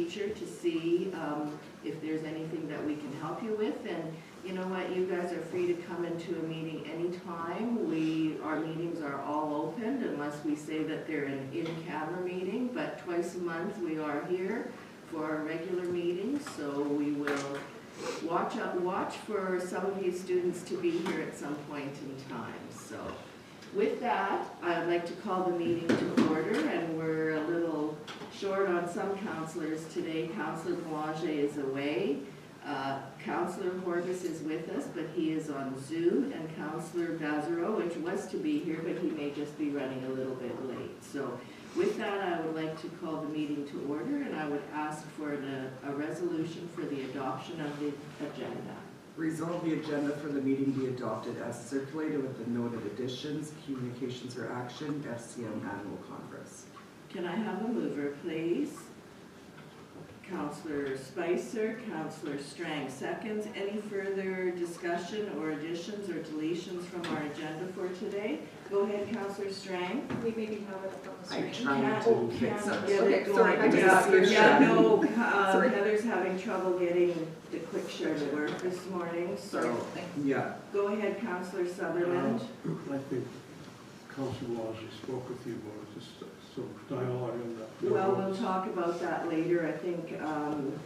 teacher to see if there's anything that we can help you with. And you know what, you guys are free to come into a meeting anytime. Our meetings are all open unless we say that they're an in-camera meeting, but twice a month we are here for our regular meetings, so we will watch for some of you students to be here at some point in time. So with that, I'd like to call the meeting to order, and we're a little short on some counselors today. Councillor Boulanger is away. Councillor Horvis is with us, but he is on Zoom, and Councillor Bazareau, which was to be here, but he may just be running a little bit late. So with that, I would like to call the meeting to order, and I would ask for a resolution for the adoption of the agenda. Resolve the agenda for the meeting be adopted as circulated with the noted additions, communications or action, FCM Annual Congress. Can I have a mover, please? Councillor Spicer, Councillor Strang seconds. Any further discussion or additions or deletions from our agenda for today? Go ahead, Councillor Strang. We maybe have it up on the I'm screen. trying to fix it. Get Okay, it sorry, going. I just- Yeah, no, Sorry. Heather's having trouble getting the quick share to work this morning, Sorry, so thanks. Yeah, go ahead, Councillor Sutherland. I think Councillor Lodge spoke with you about it, just some dialogue on that. Well, we'll talk about that later. I think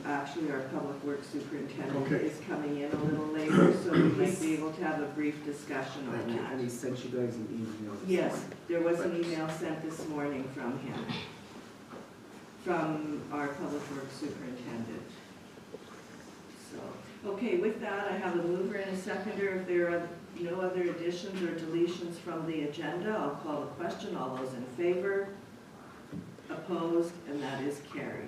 actually our public works superintendent Okay. is coming in a little later, so we might be able to have a brief discussion on and that. he sent you guys an email. this Yes, morning. there was an email sent this morning from him, from our public works superintendent. So, okay, with that, I have a mover and a seconder. If there are no other additions or deletions from the agenda, I'll call the question. All those in favor? Opposed? And that is carried.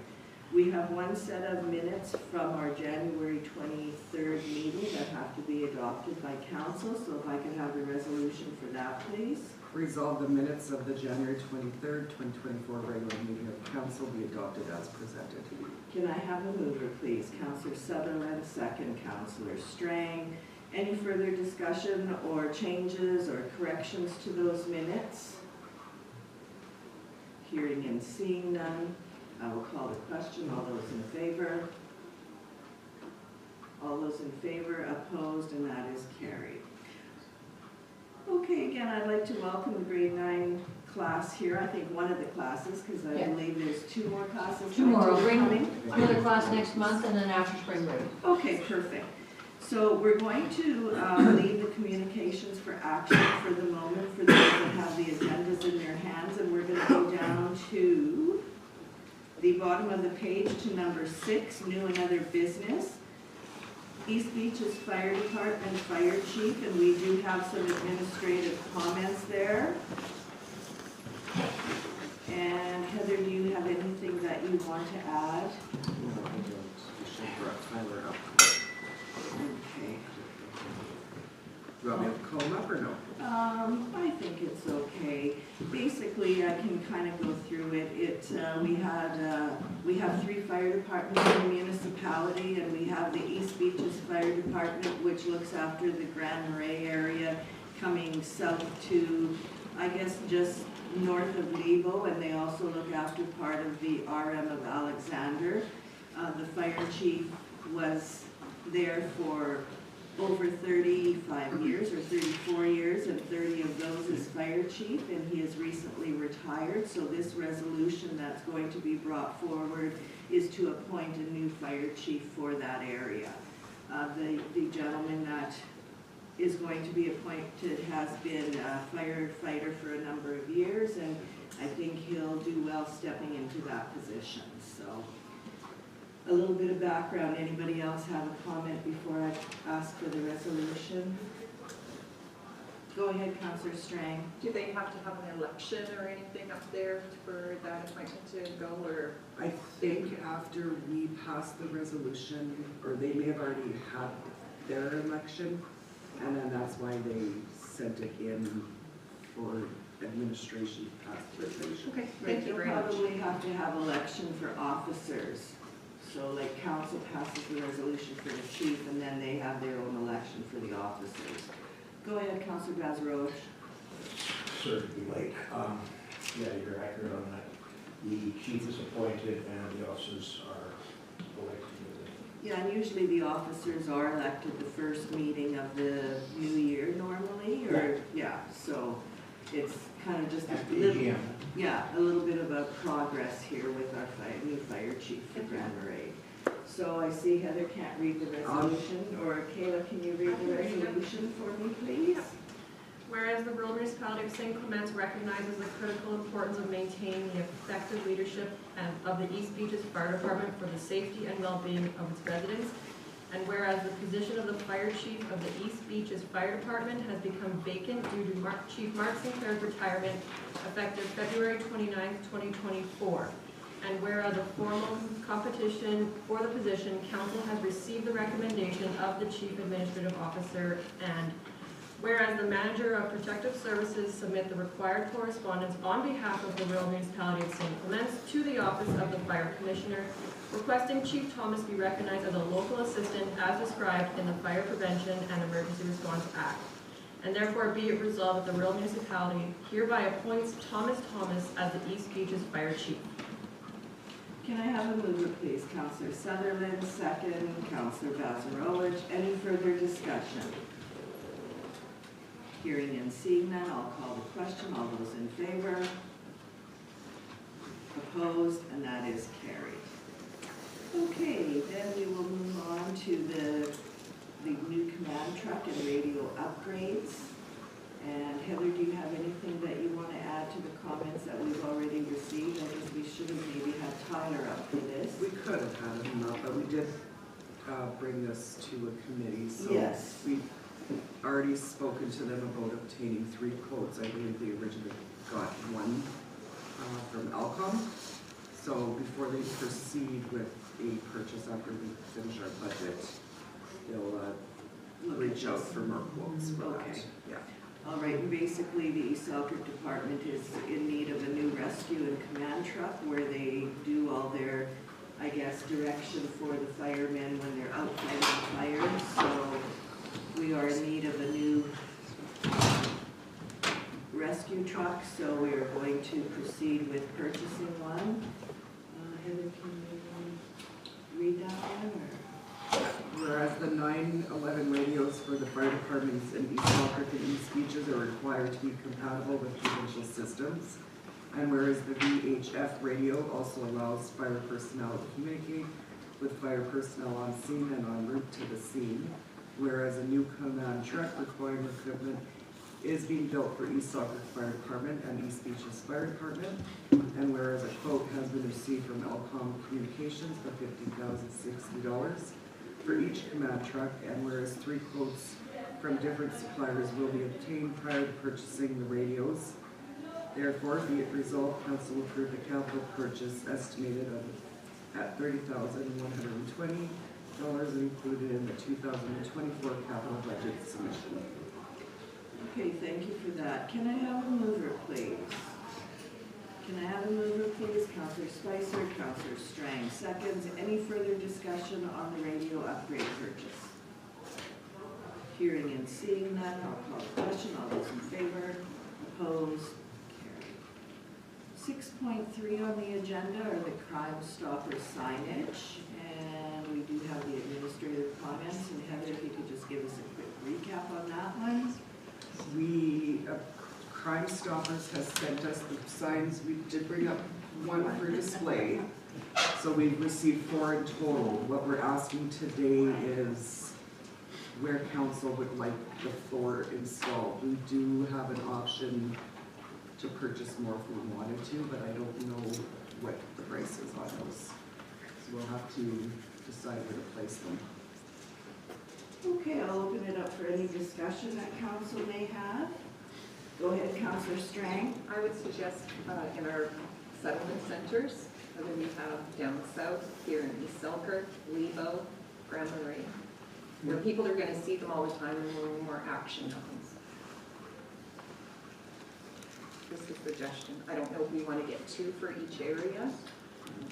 We have one set of minutes from our January 23rd meeting that have to be adopted by council, so if I could have the resolution for that, please. Resolve the minutes of the January 23rd, 2024 regular meeting of council be adopted as presented. Can I have a mover, please? Councillor Sutherland, second. Councillor Strang. Any further discussion or changes or corrections to those minutes? Hearing and seeing none, I will call the question. All those in favor? All those in favor, opposed, and that is carried. Okay, again, I'd like to welcome the grade 9 class here. I think one of the classes, because I Yeah. believe there's two more classes. Two more, coming. another class next month and then after spring break. Okay, perfect. So we're going to leave the communications for action for the moment for those that have the agendas in their hands, and we're going to go down to the bottom of the page to number 6, new and other business. East Beaches Fire Department Fire Chief, and we do have some administrative comments there. And Heather, do you have anything that you want to add? No, I don't. You should brought Tyler up. Okay. You want me to call him up or no? I think it's okay. Basically, I can kind of go through it. We have 3 fire departments in the municipality, and we have the East Beaches Fire Department, which looks after the Grand Marais area, coming south to, I guess, just north of Lebo, and they also look after part of the RM of Alexander. The fire chief was there for over 35 years or 34 years, and 30 of those as fire chief, and he has recently retired. So this resolution that's going to be brought forward is to appoint a new fire chief for that area. The gentleman that is going to be appointed has been a firefighter for a number of years, and I think he'll do well stepping into that position. So a little bit of background. Anybody else have a comment before I ask for the resolution? Go ahead, Councillor Strang. Do they have to have an election or anything up there for that appointment to go, or? I think after we pass the resolution, or they may have already had their election, and then that's why they sent it in for administration to pass the resolution. Okay, Right, thank you you'll very much. probably have to have election for officers. So like council passes the resolution for the chief, and then they have their own election for the officers. Go ahead, Councillor Bazareau. Certainly, Lake. Yeah, you're accurate on that. The chief is appointed and the officers are Yeah, and usually the officers are elected the first meeting of the new year normally, or, yeah, so it's kind of just At a the little, AGM. yeah, a little bit of a progress here with our new fire chief for Grand Marais. So I see Heather can't read the resolution, or Kayla, can you read the resolution for me, please? Whereas the rural municipality of St. Clements recognizes the critical importance of maintaining the effective leadership of the East Beaches Fire Department for the safety and well-being of its residents, and whereas the position of the fire chief of the East Beaches Fire Department has become vacant due to Chief Mark Sinclair's retirement effective February 29th, 2024. And whereas a formal competition for the position, council has received the recommendation of the chief administrative officer, and whereas the manager of protective services submit the required correspondence on behalf of the rural municipality of St. Clements to the office of the fire commissioner, requesting Chief Thomas be recognized as a local assistant as described in the Fire Prevention and Emergency Response Act. And therefore be it resolved that the rural municipality hereby appoints Thomas as the East Beaches Fire Chief. Can I have a mover, please? Councillor Sutherland, second. Councillor Bazarowicz. Any further discussion? Hearing and seeing none, I'll call the question. All those in favor? Opposed? And that is carried. Okay, then we will move on to the new command truck and radio upgrades. And Heather, do you have anything that you want to add to the comments that we've already received? I guess we should have maybe had Tyler up for this. We could have had him up, but we did bring this to a committee, so. Yes. We've already spoken to them about obtaining 3 quotes. I believe they originally got one from Alcom. So before they proceed with a purchase after we finish our budget, they'll reach out for more quotes for that. Okay. Yeah. All right, and basically the East Selkirk Department is in need of a new rescue and command truck where they do all their, I guess, direction for the firemen when they're out fighting fires. So we are in need of a new rescue truck, so we are going to proceed with purchasing one. Heather, can you read that one, or? Whereas the 911 radios for the fire departments in East Selkirk and East Beaches are required to be compatible with provincial systems, and whereas the VHF radio also allows fire personnel to communicate with fire personnel on scene and en route to the scene, whereas a new command truck requiring equipment is being built for East Selkirk Fire Department and East Beaches Fire Department, and whereas a quote has been received from Alcom Communications for $50,060 for each command truck, and whereas 3 quotes from different suppliers will be obtained prior to purchasing the radios. Therefore, be it resolved, council approve the capital purchase estimated at $30,120 included in the 2024 capital budget submission. Okay, thank you for that. Can I have a mover, please? Can I have a mover, please? Councillor Spicer, Councillor Strang, seconds. Any further discussion on the radio upgrade purchase? Hearing and seeing none, I'll call the question. All those in favor? Opposed? Carried. 6.3 on the agenda are the Crime Stopper signage, and we do have the administrative comments. And Heather, if you could just give us a quick recap on that one. Crime Stoppers has sent us the signs. We did bring up one for display. So we've received 4 in total. What we're asking today is where council would like the 4 installed. We do have an option to purchase more if we wanted to, but I don't know what the price is on those. So we'll have to decide where to place them. Okay, I'll open it up for any discussion that council may have. Go ahead, Councillor Strang. I would suggest in our settlement centers, whether we have down south, here in East Selkirk, Lebo, Grand Marais, where people are gonna see them all the time and where more action happens. Just a suggestion. I don't know if we wanna get 2 for each area,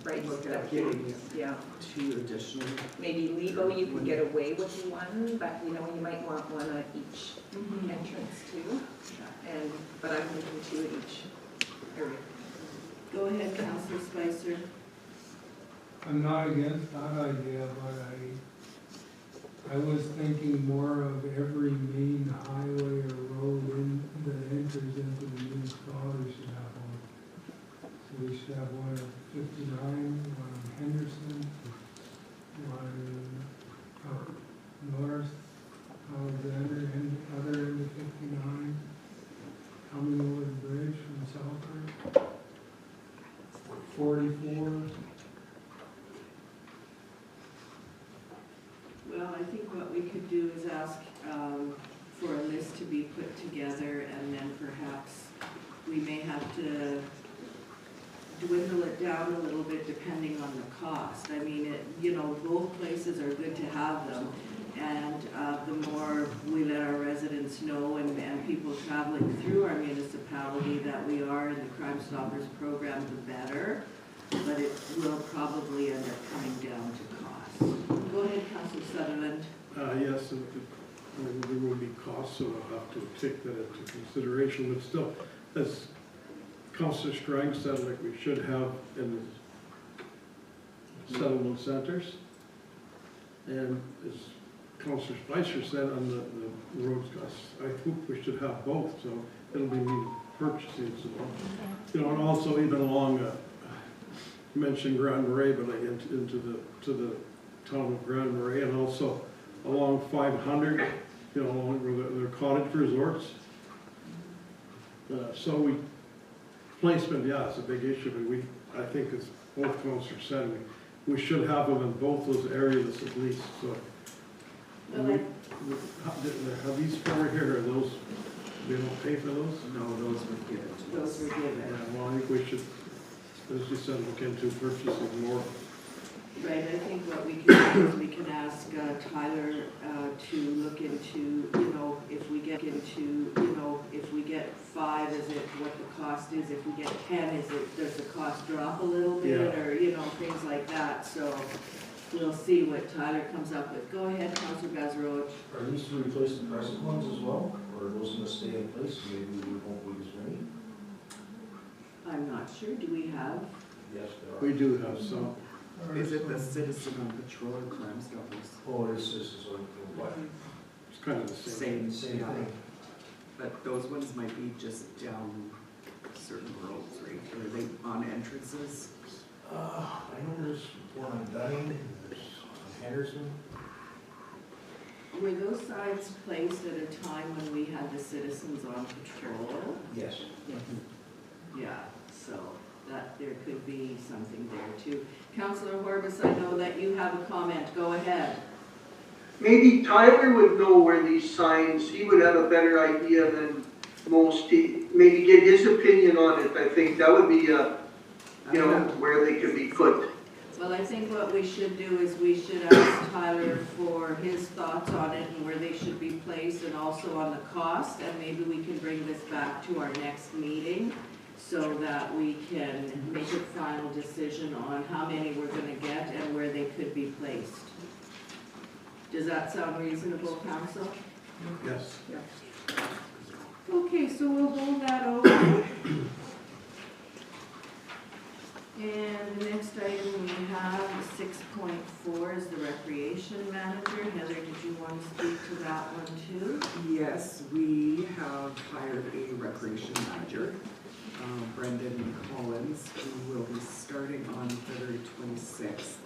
right? Look at getting Yeah, 2 additional. maybe Lebo, you can get away with 1, but you know, you might want 1 at each entrance too. But I'm thinking 2 at each area. Go ahead, Councillor Spicer. I'm not against that idea, but I was thinking more of every main highway or road that enters into the municipality should have one. So we should have one at 59, one on Henderson, one up north, Alexander, and other end of 59, coming over the bridge from Selkirk. 44. Well, I think what we could do is ask for a list to be put together, and then perhaps we may have to dwindle it down a little bit depending on the cost. I mean, both places are good to have them, and the more we let our residents know and people traveling through our municipality that we are in the Crime Stoppers program, the better, but it will probably end up coming down to cost. Go ahead, Councillor Sutherland. Yes, there will be costs, so we'll have to take that into consideration, but still, as Councillor Strang said, like we should have in the settlement centers, and as Councillor Spicer said on the roads costs, I think we should have both, so it'll be me purchasing, so, and also even along, you mentioned Grand Marais, but like into the town of Grand Marais, and also along 500, along where the cottage resorts. So placement, yeah, it's a big issue, but I think as both councillors said, we should have them in both those areas at least, so. Have these four here, are those, they don't pay for those? No, those were given to us. Those were given. Yeah, well, I think we should, as you said, look into purchasing more. Right, I think what we can do is we can ask Tyler to look into, if we get if we get 5, is it what the cost is? If we get 10, does the cost drop a little bit? Yeah. Or, things like that. So we'll see what Tyler comes up with. Go ahead, Councillor Gazarovich. Are these to replace the present ones as well, or are those gonna stay in place, maybe we won't lose as many? I'm not sure. Do we have? Yes, there are. We do have some. Is it the Citizen on Patrol or Crime Stoppers? Oh, this is what? It's kind of the same. Same yeah. thing. But those ones might be just down certain roads, right? Or are they on entrances? I know there's one on Dunning, and there's on Henderson. Were those signs placed at a time when we had the citizens on patrol? Yes. Yeah, so that there could be something there too. Councillor Horbis, I know that you have a comment. Go ahead. Maybe Tyler would know where these signs, he would have a better idea than most. Maybe get his opinion on it. I think that would be, where they could be put. Well, I think what we should do is we should ask Tyler for his thoughts on it and where they should be placed, and also on the cost, and maybe we can bring this back to our next meeting so that we can make a final decision on how many we're gonna get and where they could be placed. Does that sound reasonable, council? Yes. Okay, so we'll hold that over. And the next item we have, 6.4, is the recreation manager. Heather, did you want to speak to that one too? Yes, we have hired a recreation manager, Brendan Collins, who will be starting on February 26th.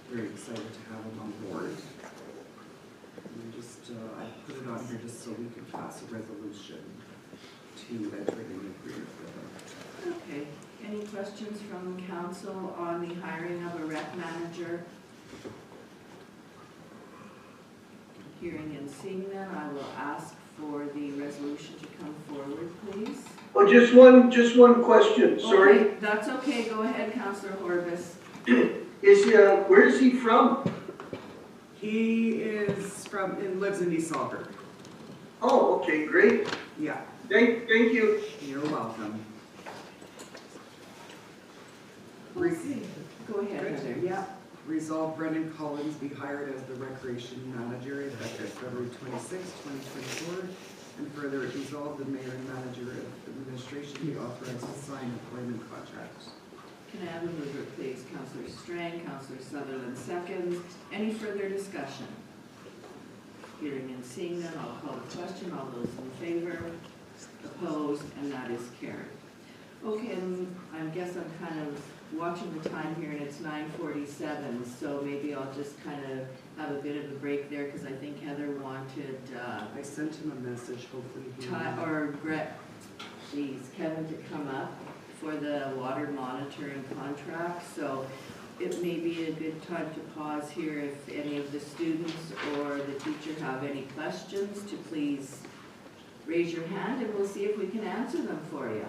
Very excited to have him on board. And I put it on here just so we can pass a resolution to enter an agreement with him. Okay, any questions from council on the hiring of a rec manager? Hearing and seeing none, I will ask for the resolution to come forward, please. Oh, just one question, sorry. Okay, that's okay, go ahead, Councillor Horbis. Where is he from? He lives in East Salford. Oh, okay, great. Yeah, Thank you. you're welcome. Go ahead, Heather. Yeah. Resolve Brendan Collins be hired as the recreation manager effective February 26, 2024. And further, it resolved the mayor and manager of administration be authorized to sign employment contracts. Can Mover please, Councillor Strang, Councillor Sutherland seconds. Any further discussion? Hearing and seeing none, I'll call the question. All those in favor, opposed, and that is carried. Okay, and I guess I'm kind of watching the time here and it's 9:47, so maybe I'll just kind of have a bit of a break there because I think Heather wanted I sent him a message, hopefully he. Kevin to come up for the water monitoring contract. So it may be a good time to pause here if any of the students or the teacher have any questions, to please raise your hand and we'll see if we can answer them for you.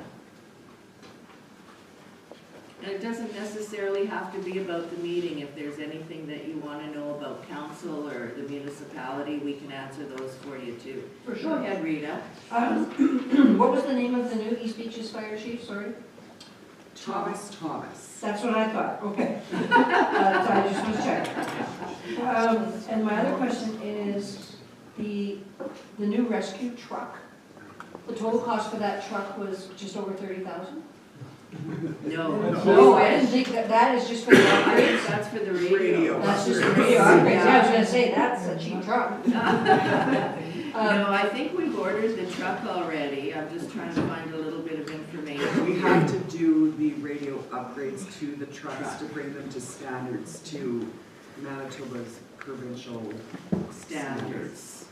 And it doesn't necessarily have to be about the meeting. If there's anything that you want to know about council or the municipality, we can answer those for you too. For Go sure. ahead, Rita. What was the name of the new East Beaches Fire Chief, sorry? Thomas. That's what I thought, okay. So I just want to check. And my other question is, the new rescue truck, the total cost for that truck was just over 30,000? No. No, I didn't think that is just for the upgrades. That's for the radio. That's just the radio upgrades, yeah, I was gonna say, that's a cheap truck. No, I think we've ordered the truck already. I'm just trying to find a little bit of information. We have to do the radio upgrades to the trucks to bring them to standards to Manitoba's provincial Standards.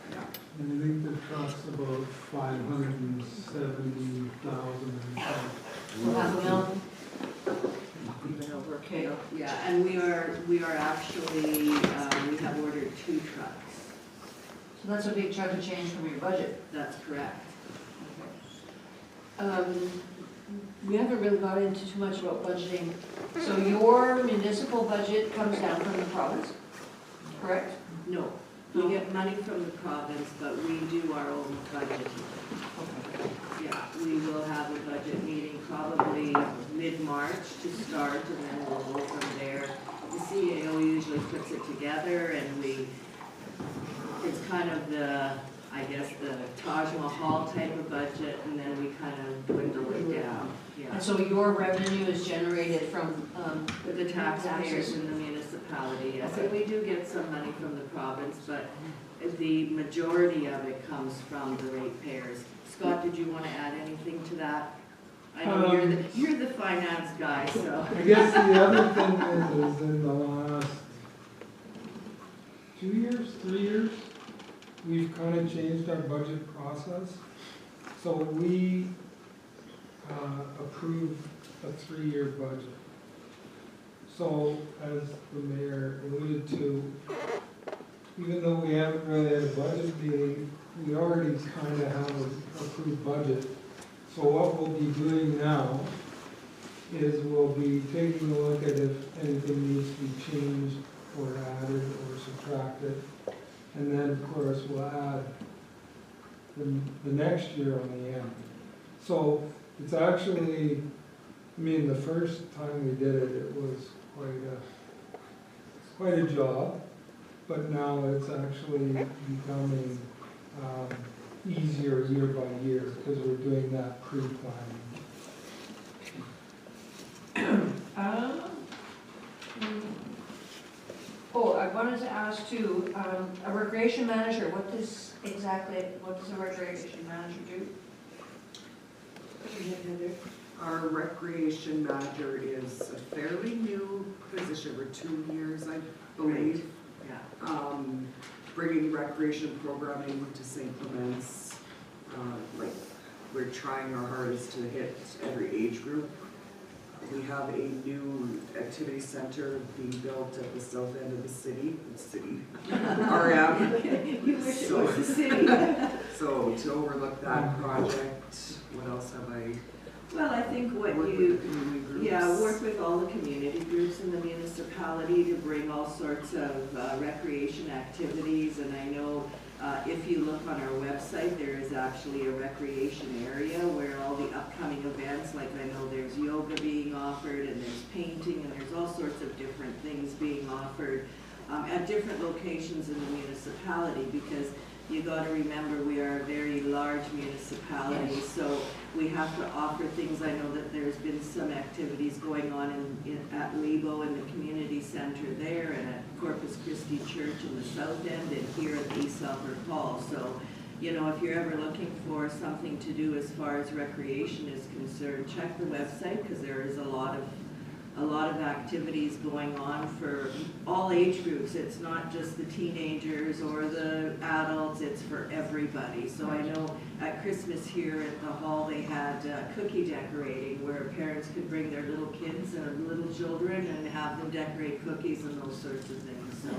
Yeah. And I think the truck's about 570,000 and $500,000. Even over, Okay. Yeah, and we are actually, we have ordered 2 trucks. So that's a big chunk of change from your budget. That's correct. We haven't really got into too much about budgeting. So your municipal budget comes down from the province, correct? No, we get money from the province, but we do our own budgeting. Yeah, we will have a budget meeting probably mid-March to start, and then we'll go from there. The CAO usually puts it together, and it's kind of the, I guess, the Taj Mahal type of budget, and then we kind of dwindle it down. Yeah, And so your revenue is generated from with the taxpayers in the municipality, yes, and we do get some money from the province, but the majority of it comes from the ratepayers. Scott, did you want to add anything to that? I know you're the finance guy, so. I guess the other thing is in the last 2 years, 3 years, we've kind of changed our budget process. So we approved a 3-year budget. So as the mayor alluded to, even though we haven't really had a budget meeting, we already kind of have an approved budget. So what we'll be doing now is we'll be taking a look at if anything needs to be changed or added or subtracted. And then, of course, we'll add the next year on the end. So it's actually, I mean, the first time we did it, it was quite a job. But now it's actually becoming easier year by year because we're doing that pre-planning. Oh, I wanted to ask too, a recreation manager, what does a recreation manager do? Our recreation manager is a fairly new position, for 2 years, I believe. Yeah. Bringing recreation programming to St. Clements. Like, we're trying our hardest to hit every age group. We have a new activity center being built at the south end of the city, RM. You wish it was the city. So to overlook that project, what else have I? Well, I think what Work you, with the community groups. yeah, work with all the community groups in the municipality to bring all sorts of recreation activities. And I know if you look on our website, there is actually a recreation area where all the upcoming events, like I know there's yoga being offered and there's painting and there's all sorts of different things being offered at different locations in the municipality, because you got to remember we are a very large municipality, so we have to offer things. I know that there's been some activities going on in at Lebo in the community center there, and at Corpus Christi Church in the south end, and here at the East Selkirk Hall. So, you know, if you're ever looking for something to do as far as recreation is concerned, check the website, because there is a lot of activities going on for all age groups. It's not just the teenagers or the adults, it's for everybody. So I know at Christmas here at the hall, they had cookie decorating where parents could bring their little kids and little children and have them decorate cookies and those sorts of things. So,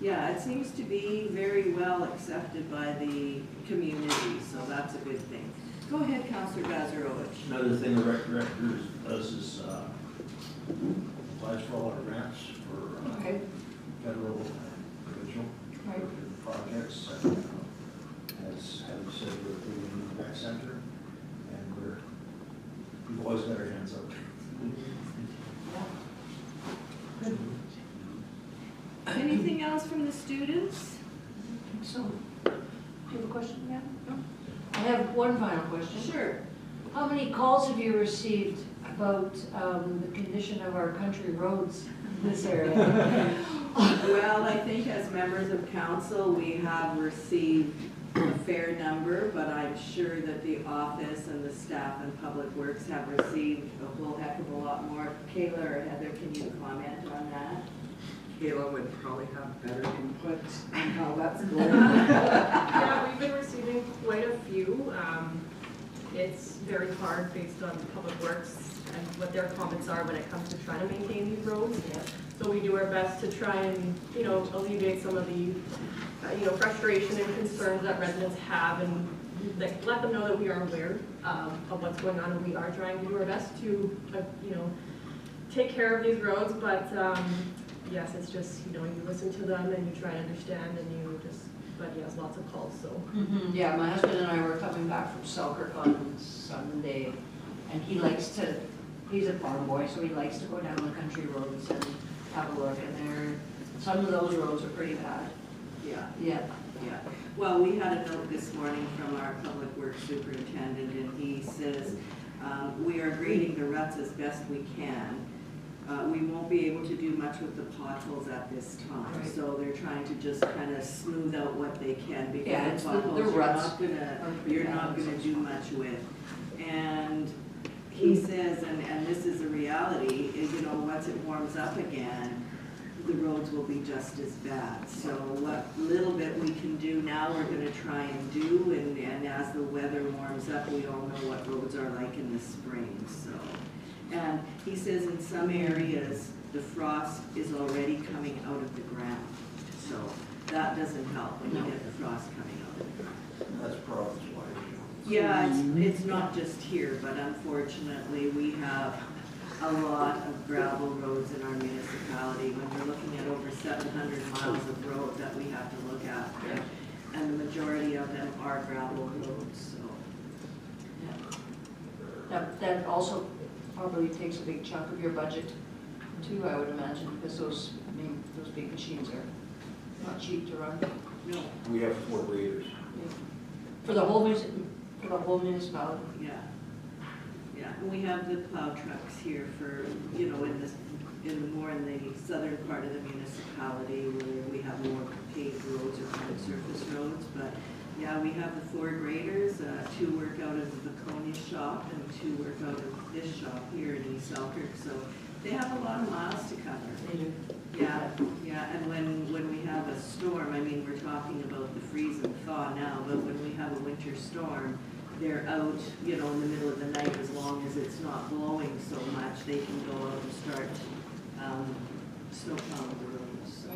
yeah, it seems to be very well accepted by the community, so that's a good thing. Go ahead, Councillor Gazarovich. Another thing the rec director does is, applies for all our grants for, Okay. federal and provincial Right. projects. As Heather said, we're putting in the rec center, and we've always got our hands up. Good. Anything else from the students? So, do you have a question, yeah? No? I have one final question. Sure. How many calls have you received about the condition of our country roads in this area? Well, I think as members of council, we have received a fair number, but I'm sure that the office and the staff and public works have received a whole heck of a lot more. Kayla or Heather, can you comment on that? Kayla would probably have better input on how that's going. Yeah, we've been receiving quite a few. It's very hard based on Public Works and what their comments are when it comes to trying to maintain these roads. So we do our best to try and, you know, alleviate some of the, frustration and concerns that residents have, and like, let them know that we are aware of what's going on, and we are trying to do our best to, take care of these roads. But yes, it's just, you listen to them and you try to understand, and but yes, lots of calls, so. Yeah, my husband and I were coming back from Selkirk on Sunday, and he's a farm boy, so he likes to go down the country roads and have a look, and some of those roads are pretty bad. Yeah. Yeah. Yeah, well, we had a note this morning from our public works superintendent, and he says, we are grading the ruts as best we can. We won't be able to do much with the potholes at this time, Right. so they're trying to just kind of smooth out what they can, because Yeah, the it's the potholes ruts you're not gonna do much with. And he says, and this is a reality, is, once it warms up again, the roads will be just as bad. So what little bit we can do now, we're gonna try and do, and as the weather warms up, we all know what roads are like in the spring, so. And he says in some areas, the frost is already coming out of the ground, so that doesn't help when you get the frost coming out of the ground. That's province-wide. Yeah, it's not just here, but unfortunately, we have a lot of gravel roads in our municipality. When we're looking at over 700 miles of road that we have to look after, and the majority of them are gravel roads, so. That also probably takes a big chunk of your budget too, I would imagine, because those big machines are not cheap to run. No, We have 4 graders. For the whole municipality. yeah. Yeah, and we have the plow trucks here for, in the southern part of the municipality where we have more paved roads or hard surface roads. But yeah, we have the 4 graders, 2 work out of the Baconia shop and 2 work out of this shop here in East Selkirk. So they have a lot of miles to cover. They do. Yeah, and when we have a storm, we're talking about the freeze and thaw now, but when we have a winter storm, they're out, in the middle of the night, as long as it's not blowing so much, they can go out and start snow plowing the roads. So,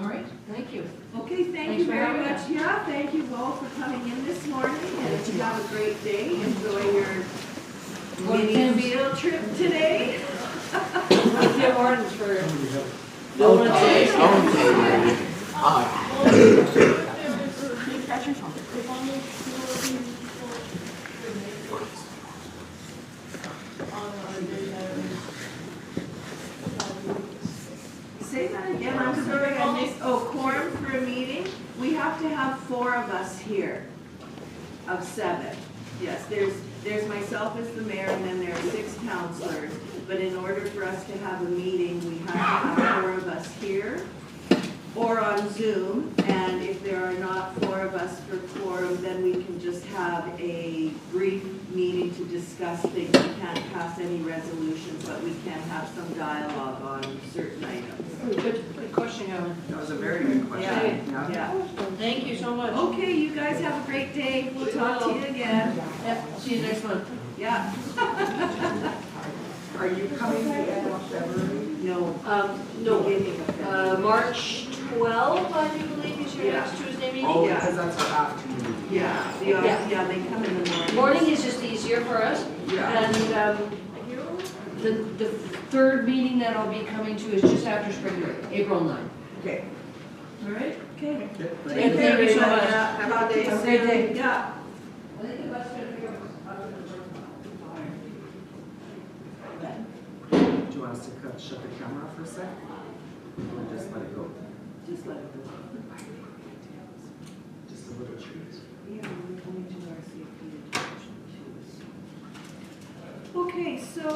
All right, thank you. okay, thank Thanks you for very having much. us. Yeah, thank you all for coming in this morning, and you have a great day. Enjoy your mini Tim's. field trip today. What's the orders for? Say that again, I'm sorry, I missed, quorum for a meeting? We have to have 4 of us here, of 7. Yes, there's myself as the mayor, and then there are 6 counselors. but in order for us to have a meeting, we have to have 4 of us here or on Zoom, and if there are not 4 of us for quorum, then we can just have a brief meeting to discuss things. We can't pass any resolutions, but we can have some dialogue on certain items. Good question, Helen. That was a very good question. Yeah. Thank you so much. Okay, you guys have a great day. We'll talk to you again. Yeah, see you next month. Yeah. Are you coming to the end of February? No, No, beginning of February. March 12, I do believe is your Yeah. next Tuesday meeting. Oh, Yeah. because that's our afternoon. Yeah, yeah, they come in the morning. Morning is just easier for us. Yeah. And the third meeting that I'll be coming to is just after spring break, April 9. Okay. All right? Okay. Thank you so much. Have a good day. Have a great day. Yeah. I think the best way to figure out Do you want us to shut the camera for a sec? Or just let it go? Just let it go. Just a little treat. Yeah, we're going to our safety attention too. Okay, so,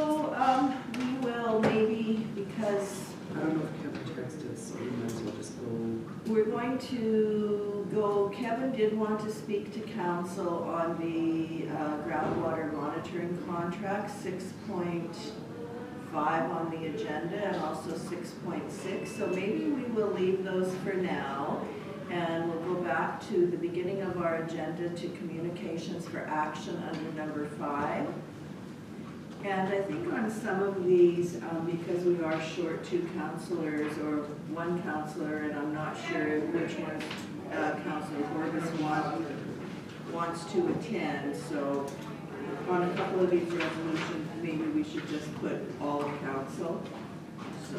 we will maybe, because I don't know if Kevin texted, so we might as well just go. we're going to go, Kevin did want to speak to council on the groundwater monitoring contract, 6.5 on the agenda and also 6.6. So maybe we will leave those for now, and we'll go back to the beginning of our agenda to communications for action under number 5. And I think on some of these, because we are short 2 councillors or 1 councillor, and I'm not sure which one Councillor Corbis wants to attend, so on a couple of these resolutions, maybe we should just put all of council. So,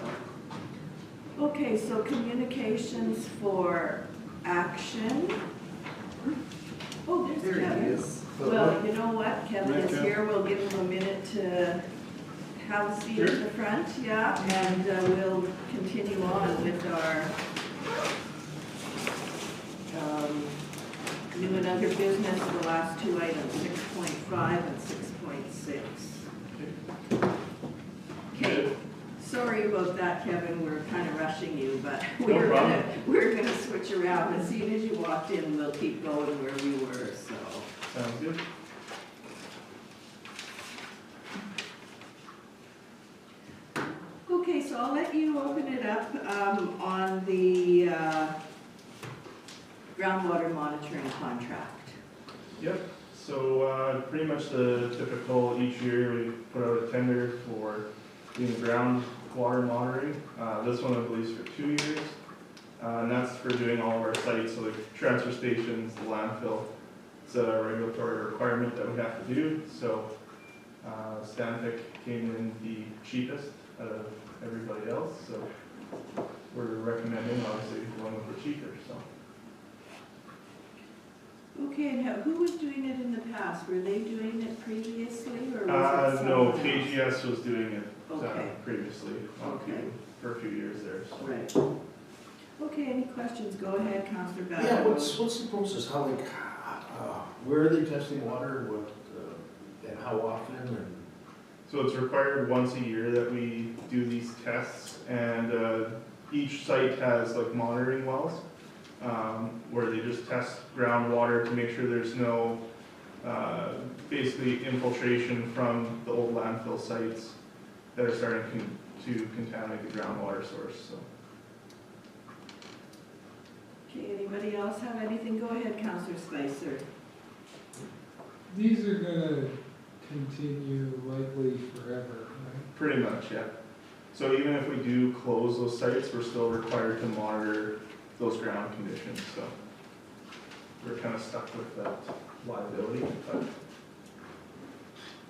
okay, so communications for action. Oh, there's There Kevin. he is. Well, you know what, Kevin Right, is Kev. here, we'll give him a minute to have a seat at the front, yeah, and we'll continue on with our new and other business, the last 2 items, 6.5 and 6.6. Okay, sorry about that, Kevin, we're kind of rushing you, but we're gonna switch around. As soon as you walked in, we'll keep going where we were, so. Sounds good. Okay, so I'll let you open it up on the groundwater monitoring contract. Yep, so pretty much the typical, each year we put out a tender for doing groundwater monitoring. This one I believe is for 2 years. And that's for doing all of our sites, so the transfer stations, the landfill. It's a regulatory requirement that we have to do, so Stantec came in the cheapest out of everybody else, so we're recommending obviously going with the cheaper, so. Okay, and who was doing it in the past? Were they doing it previously, or was it No, someone else? KGS was doing it Okay. previously, Okay. for a few years there, so. Right. Okay, any questions? Go ahead, Councillor Battle. Yeah, what's the process, how, like, where are they testing water, what, and how often, and? So it's required once a year that we do these tests, and each site has like monitoring wells, where they just test groundwater to make sure there's no, basically infiltration from the old landfill sites that are starting to contaminate the groundwater source, so. Okay, anybody else have anything? Go ahead, Councillor Spicer. These are gonna continue likely forever, right? Pretty much, yeah. So even if we do close those sites, we're still required to monitor those ground conditions, so we're kind of stuck with that liability, but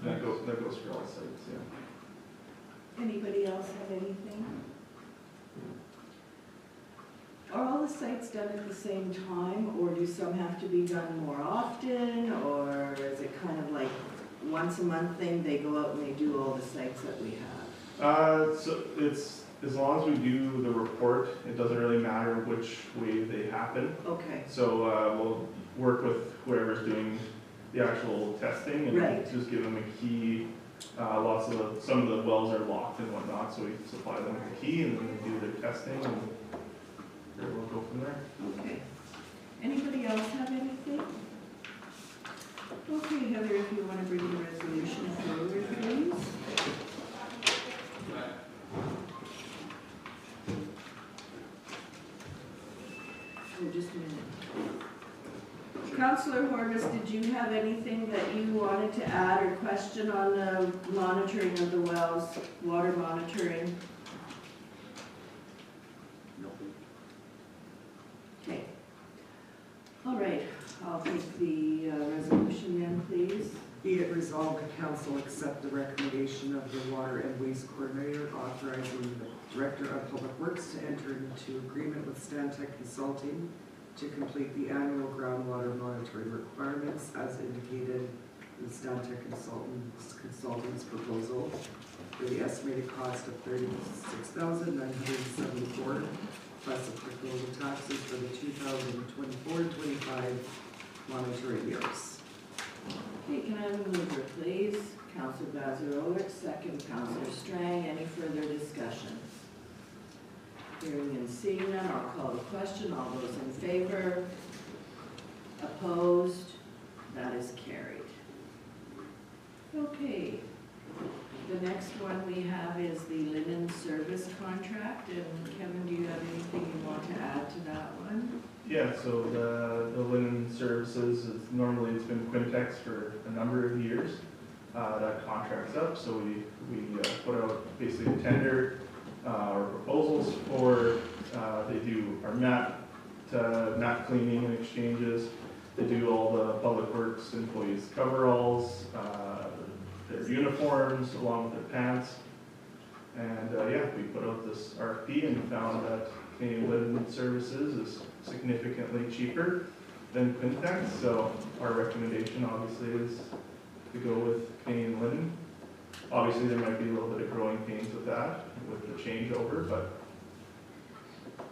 that goes for all sites, yeah. Anybody else have anything? Are all the sites done at the same time, or do some have to be done more often, or is it kind of like once a month thing, they go out and they do all the sites that we have? So it's, as long as we do the report, it doesn't really matter which way they happen. Okay, So we'll work with whoever's doing the actual testing and Right. just give them a key Some of the wells are locked and whatnot, so we supply them with the key and then they do their testing and we'll go from there. Okay. Anybody else have anything? Okay, Heather, if you want to bring the resolution forward, please. Oh, just a minute. Councillor Horvis, did you have anything that you wanted to add or question on the monitoring of the wells, water monitoring? No. Okay. All right, I'll take the resolution then, please. Be it resolved, the council accept the recommendation of the Water and Waste Coordinator authorizing the Director of Public Works to enter into agreement with Stantec Consulting to complete the annual groundwater monitoring requirements as indicated in Stantec Consulting's proposal for the estimated cost of $36,974 plus applicable taxes for the 2024-25 monitoring years. Okay, can I have a mover, please? Councillor Bazarowicz, second Councillor Strang. Any further discussion? Hearing and seeing none, I'll call the question. All those in favor? Opposed? That is carried. Okay. The next one we have is the linen service contract. And Kevin, do you have anything you want to add to that one? Yeah, so the linen services, normally it's been Quintex for a number of years. That contract's up, so we put out basically a tender or proposals for, they do our mat cleaning and exchanges. They do all the public works employees' coveralls, their uniforms along with their pants. And yeah, we put out this RFP and found that Canadian Linen Services is significantly cheaper than Quintex, so our recommendation obviously is to go with Canadian Linen. Obviously, there might be a little bit of growing pains with that, with the changeover, but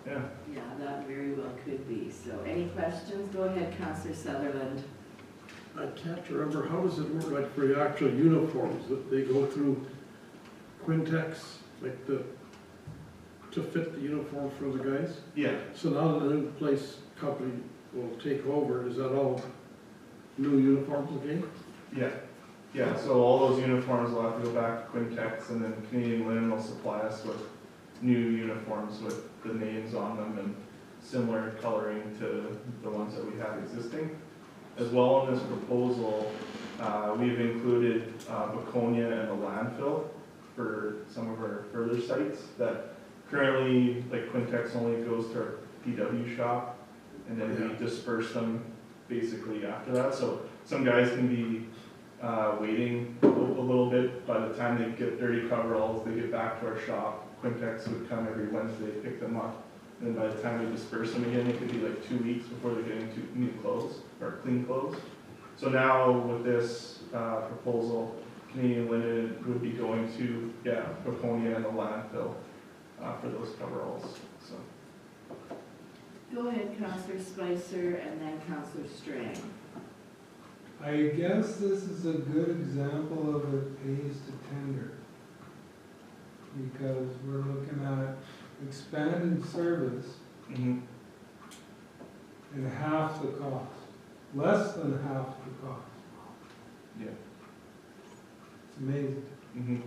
yeah. Yeah, that very well could be. So any questions? Go ahead, Councillor Sutherland. I can't remember, how does it work, like for the actual uniforms, that they go through Quintex, like to fit the uniform for the guys? Yeah, So now the new place company will take over, is that all new uniforms again? yeah, so all those uniforms will have to go back to Quintex, and then Canadian Linen will supply us with new uniforms with the names on them and similar coloring to the ones that we have existing. As well in this proposal, we've included Baconia and the landfill for some of our further sites that currently, like Quintex only goes to our PW shop, and then we disperse them basically after that. So some guys can be waiting a little bit. By the time they get dirty coveralls, they get back to our shop. Quintex would come every Wednesday, pick them up, and then by the time we disperse them again, it could be like 2 weeks before they're getting to new clothes or clean clothes. So now with this proposal, Canadian Linen would be going to Baconia and the landfill for those coveralls. So. Go ahead, Councillor Spicer, and then Councillor Strang. I guess this is a good example of a pays to tender. Because we're looking at expanded service Mm-hmm. and half the cost, less than half the cost. Yeah. It's amazing. Mm-hmm.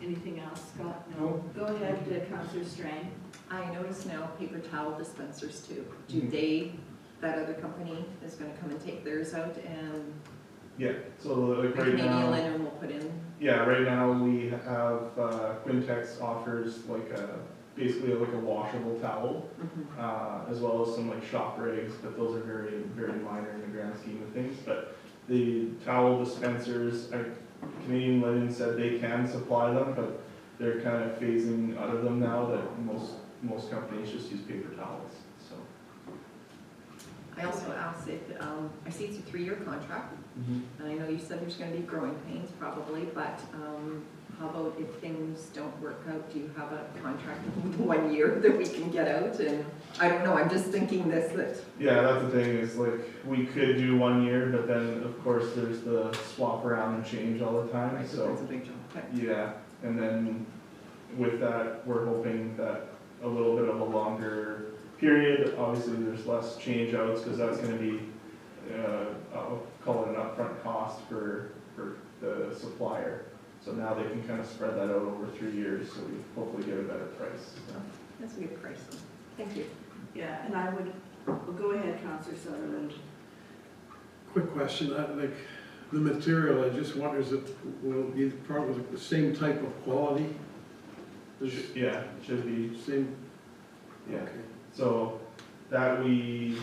Anything else, Scott? No. Go ahead, Councillor Strang. I notice now paper towel dispensers too. Do they, that other company is gonna come and take theirs out and Yeah. So like right Canadian now. Linen will put in? Yeah, right now we have Quintex offers like basically like a washable towel, as well as some like shop rags, but those are very, very minor in the grand scheme of things. But the towel dispensers, Canadian Linen said they can supply them, but they're kind of phasing out of them now that most companies just use paper towels, so. I also asked if, I see it's a 3-year contract, and I know you said there's gonna be growing pains probably, but How about if things don't work out, do you have a contract of 1 year that we can get out? And I don't know, I'm just thinking this, that, Yeah, that's the thing, is like, we could do 1 year, but then, of course, there's the swap around and change all the time, right, so. that's a big jump. Okay. Yeah, and then with that, we're hoping that a little bit of a longer period, obviously there's less change outs, because that's gonna be, I'll call it an upfront cost for the supplier. So now they can kind of spread that out over 3 years, so we hopefully get a better price. That's a good price. Thank you. Yeah, and I would, well, go ahead, Counselor Sutherland. Quick question, like, the material, I just wonder, is it, will it be probably the same type of quality? Yeah, should be, Same? yeah. Okay. So that we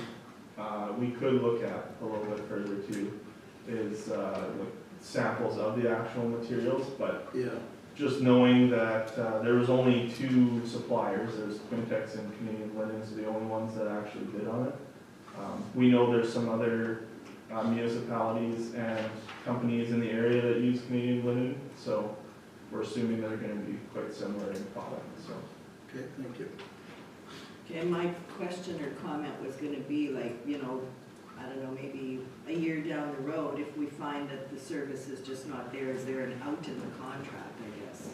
could look at a little bit further too, is like samples of the actual materials, but Yeah, just knowing that there was only 2 suppliers, there's Quintex and Canadian Linens, the only ones that actually bid on it. We know there's some other municipalities and companies in the area that use Canadian Linen, so we're assuming they're gonna be quite similar in product, so. okay, thank you. Okay, my question or comment was gonna be like, you know, I don't know, maybe a year down the road, if we find that the service is just not there, is there an out in the contract, I guess?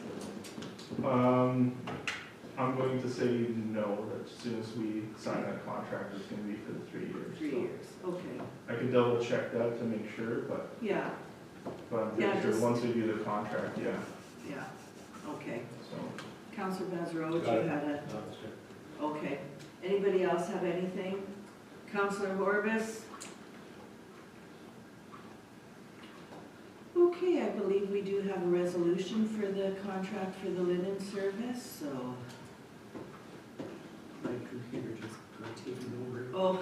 I'm going to say no, that as soon as we sign that contract, it's gonna be for the 3 years. 3 so. years, okay, I could double check that to make sure, but yeah, I'm Yeah, pretty sure just- once we do the contract, yeah, yeah, okay. so. Counselor Bazarowicz, Got you it. had a, No, that's good. okay. Anybody else have anything? Counselor Horbis? Okay, I believe we do have a resolution for the contract for the linen service, so, My computer just got taken over. oh.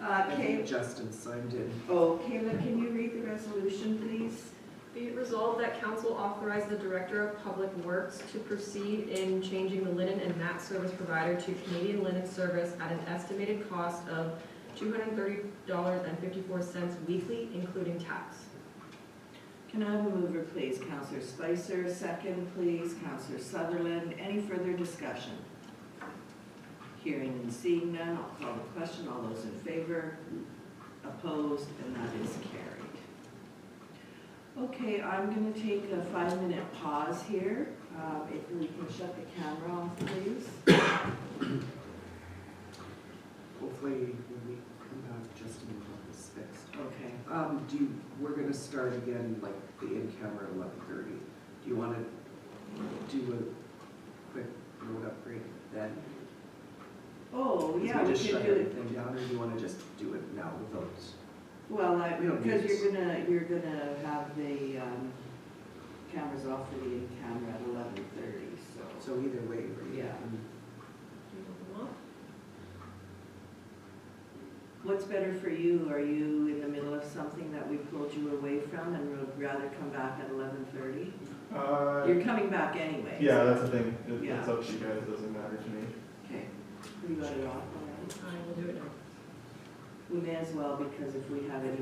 I think Okay, Justin signed it. oh, Kayla, can you read the resolution, please? Be it resolved that council authorize the Director of Public Works to proceed in changing the linen and mat service provider to Canadian Linen Service at an estimated cost of $230.54 weekly, including tax. Can I have a mover, please? Counselor Spicer, second, please. Counselor Sutherland, any further discussion? Hearing and seeing none, I'll call the question. All those in favor? Opposed? And that is carried. Okay, I'm going to take a 5-minute pause here. If we can shut the camera off, please. Hopefully when we come back, Justin will have this fixed. Okay. We're gonna start again, like, the in-camera at 11:30. Do you wanna do a quick road upgrade then? Oh, yeah, we we just can shut do it. everything down, or do you wanna just do it now with those? Well, We don't because need you're gonna have the cameras off for the in-camera at 11:30, so. So either way, we Yeah. can- What's better for you? Are you in the middle of something that we pulled you away from and would rather come back at 11:30? You're coming back anyway. Yeah, that's the thing, it's Yeah. up to you guys, it doesn't matter to me. Okay, we got it off already. I will do it now. We may as well, because if we have any